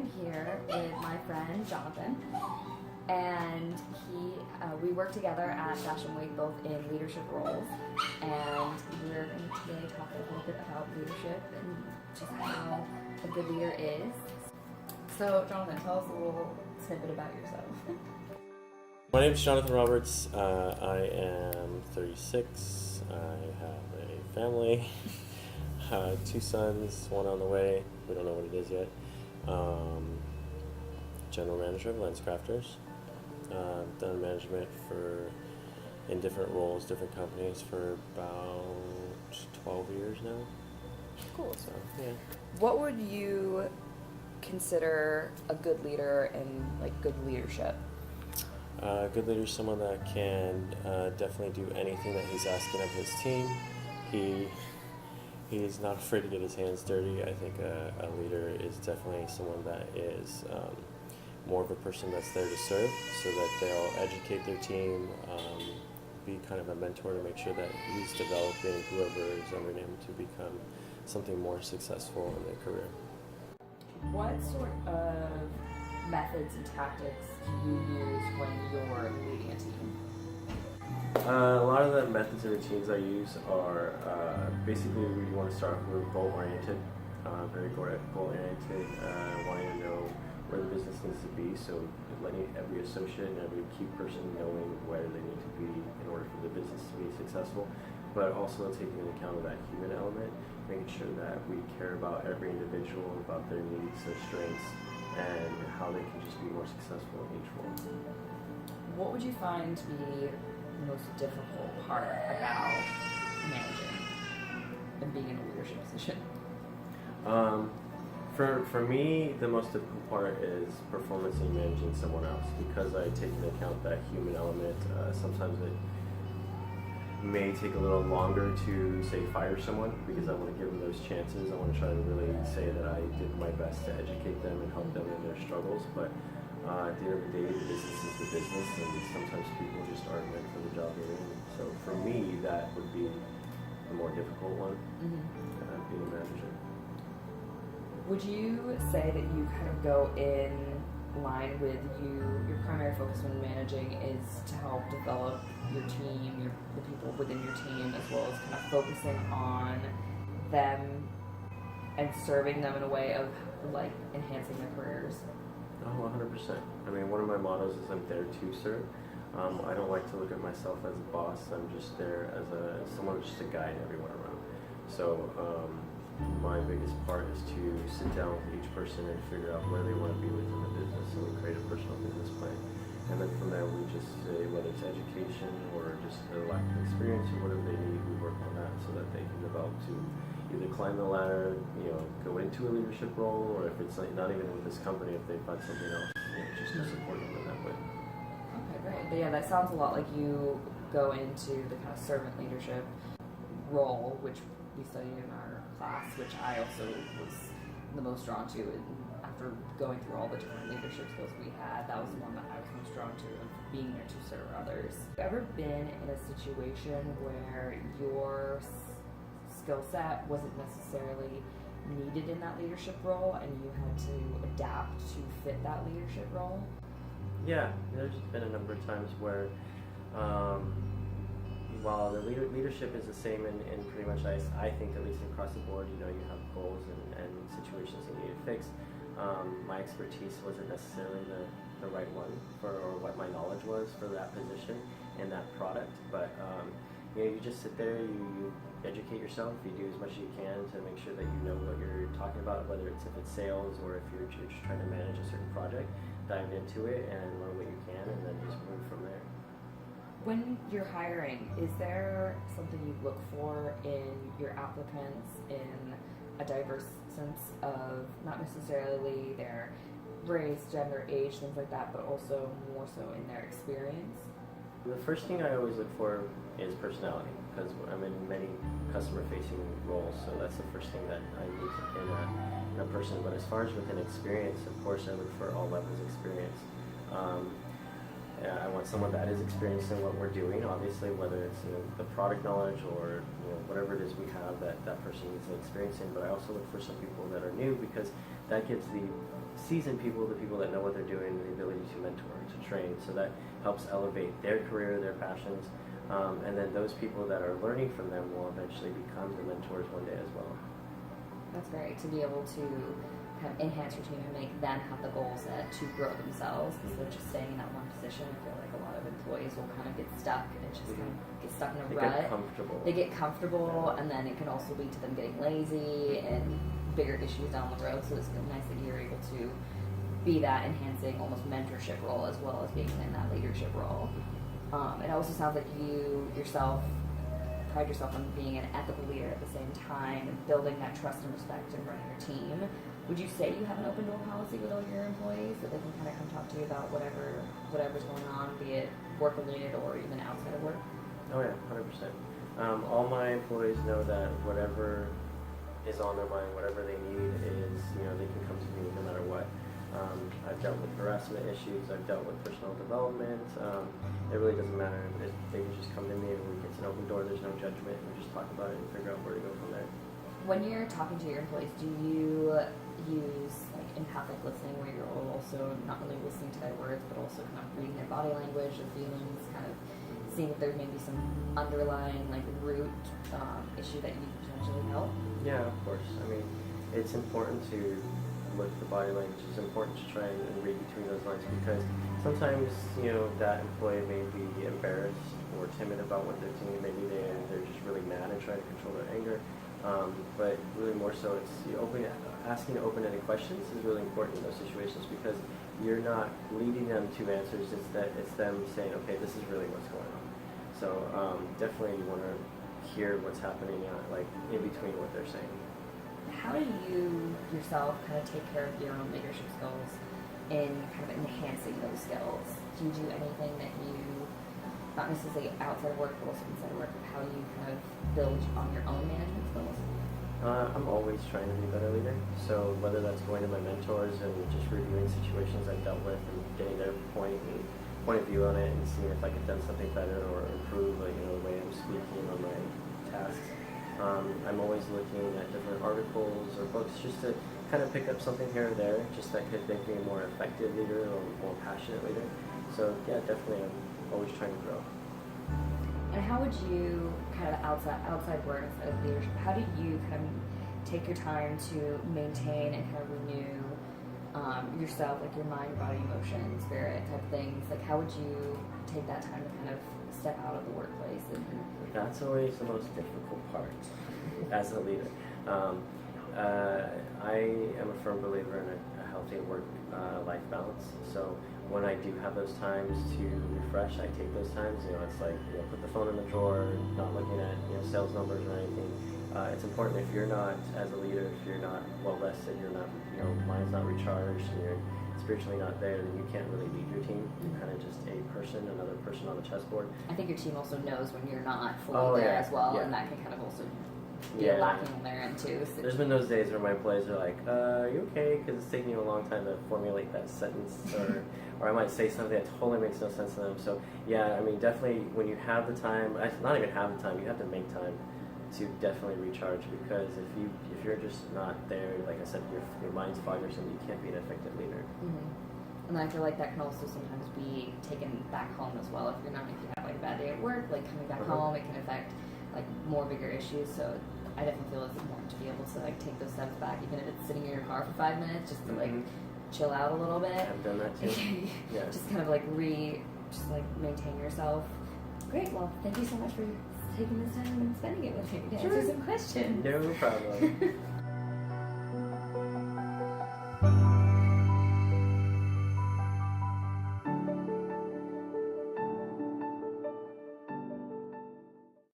I'm here with my friend Jonathan, and we work together at Fashion Week, both in leadership roles, and we're going to today talk a little bit about leadership and just how a good leader is. So, Jonathan, tell us a little snippet about yourself. My name is Jonathan Roberts. I am 36. I have a family, 2 sons, 1 on the way. We don't know what it is yet. General manager of LensCrafters. Done management in different roles, different companies for about 12 years now. Cool. So, yeah. What would you consider a good leader and like good leadership? Good leader is someone that can definitely do anything that he's asking of his team. He's not afraid to get his hands dirty. I think a leader is definitely someone that is more of a person that's there to serve, so that they'll educate their team, be kind of a mentor to make sure that he's developing whoever is under him to become something more successful in their career. What sort of methods and tactics do you use when you're leading a team? A lot of the methods and routines I use are basically we want to start with goal-oriented, very goal-oriented, wanting to know where the business needs to be, so letting every associate and every key person knowing where they need to be in order for the business to be successful, but also taking into account of that human element, making sure that we care about every individual, about their needs, their strengths, and how they can just be more successful in each role. What would you find to be the most difficult part about managing and being in a leadership position? For me, the most difficult part is performance and managing someone else, because I take into account that human element. Sometimes it may take a little longer to, say, fire someone, because I want to give them those chances. I want to try to really say that I did my best to educate them and help them in their struggles, but at the end of the day, the business is the business, and sometimes people just aren't meant for the job they're in. So for me, that would be the more difficult one, being a manager. Would you say that you kind of go in line with your primary focus when managing is to help develop your team, the people within your team, as well as kind of focusing on them and serving them in a way of like enhancing their careers? Oh, 100%. I mean, one of my mottos is I'm there to serve. I don't like to look at myself as a boss. I'm just there as someone just to guide everyone around. So my biggest part is to sit down with each person and figure out where they want to be within the business, and we create a personal business plan. And then from there, we just say whether it's education or just their lack of experience or whatever they need, we work on that so that they can develop to either climb the ladder, go into a leadership role, or if it's like not even with this company, if they find something else, just to support them in that way. Okay, great. But yeah, that sounds a lot like you go into the kind of servant leadership role, which we studied in our class, which I also was the most drawn to. And after going through all the different leadership skills we had, that was the one that I was most drawn to, of being there to serve others. Have you ever been in a situation where your skill set wasn't necessarily needed in that leadership role and you had to adapt to fit that leadership role? Yeah, there's been a number of times where while the leadership is the same in pretty much, I think, at least across the board, you have goals and situations that you need to fix. My expertise wasn't necessarily the right one or what my knowledge was for that position and that product, but you just sit there, you educate yourself, you do as much as you can to make sure that you know what you're talking about, whether if it's sales or if you're just trying to manage a certain project. Dive into it and learn what you can, and then just move from there. When you're hiring, is there something you look for in your applicants in a diverse sense of not necessarily their race, gender, age, things like that, but also more so in their experience? The first thing I always look for is personality, because I'm in many customer-facing roles, so that's the first thing that I need in a person. But as far as within experience, of course, I look for all levels of experience. I want someone that is experienced in what we're doing, obviously, whether it's the product knowledge or whatever it is we have that person needs experience in. But I also look for some people that are new, because that gives the seasoned people, the people that know what they're doing, the ability to mentor, to train. So that helps elevate their career, their passions. And then those people that are learning from them will eventually become the mentors one day as well. That's great, to be able to kind of enhance your team and make them have the goals set to grow themselves, instead of just staying in that one position. I feel like a lot of employees will kind of get stuck and just kind of get stuck in a They rut. get comfortable. They get comfortable, and then it can also lead to them getting lazy and bigger issues down the road. So it's nice that you're able to be that enhancing, almost mentorship role, as well as being in that leadership role. It also sounds like you yourself pride yourself on being an ethical leader at the same time, and building that trust and respect and running your team. Would you say you have an open door policy with all your employees, that they can kind of come talk to you about whatever's going on, be it work related or even outside of work? Oh yeah, 100%. All my employees know that whatever is on their mind, whatever they need is, they can come to me no matter what. I've dealt with harassment issues, I've dealt with personal development. It really doesn't matter. They can just come to me, and it's an open door, there's no judgment, and we just talk about it and figure out where to go from there. When you're talking to your employees, do you use like empathic listening, where you're also not only listening to their words, but also kind of reading their body language, their feelings, kind of seeing if there may be some underlying like root issue that you can potentially help? Yeah, of course. I mean, it's important to look at the body language. It's important to try and read between those lines, because sometimes that employee may be embarrassed or timid about what they're doing. Maybe they're just really mad and trying to control their anger. But really more so, it's asking open-ended questions is really important in those situations, because you're not leading them to answers. It's them saying, okay, this is really what's going on. So definitely you want to hear what's happening like in between what they're saying. How do you yourself kind of take care of your own leadership skills in kind of enhancing those skills? Do you do anything that you, not necessarily outside of work, but also inside of work, of how you kind of build on your own management skills? I'm always trying to be a better leader. So whether that's going to my mentors and just reviewing situations I've dealt with and getting their point of view on it, and seeing if I could have done something better or improve the way I'm speaking on my tasks. I'm always looking at different articles or books just to kind of pick up something here or there, just that could make me a more effective leader or more passionate leader. So yeah, definitely I'm always trying to grow. And how would you kind of outside work, outside of leadership, how do you kind of take your time to maintain and kind of renew yourself, like your mind, body, emotion, spirit type of things? Like how would you take that time to kind of step out of the workplace? That's always the most difficult part as a leader. I am a firm believer in a healthy work-life balance. So when I do have those times to refresh, I take those times. It's like put the phone in the drawer, not looking at sales numbers or anything. It's important, if you're not, as a leader, if you're not well rested, you're not, mind's not recharged, and you're spiritually not there, then you can't really lead your team. You're kind of just another person on the chessboard. I think your team also knows when you're not fully there as well, and that can kind of also be lacking on their end too. So there's been those days where my employees are like, are you okay? Because it's taking you a long time to formulate that sentence, or I might say something that totally makes no sense to them. So yeah, I mean, definitely when you have the time, not even have the time, you have to make time to definitely recharge, because if you're just not there, like I said, your mind's fogged or something, you can't be an effective leader. Mm-hmm. And I feel like that can also sometimes be taken back home as well. If you have like a bad day at work, like coming back home, it can affect like more bigger issues. So I definitely feel it's important to be able to like take those steps back, even if it's sitting in your car for 5 minutes, just to like chill out a little bit. I've done that too. Yeah. Just kind of like maintain yourself. Great. Well, thank you so much for taking this time and spending it with me to answer some questions. No problem.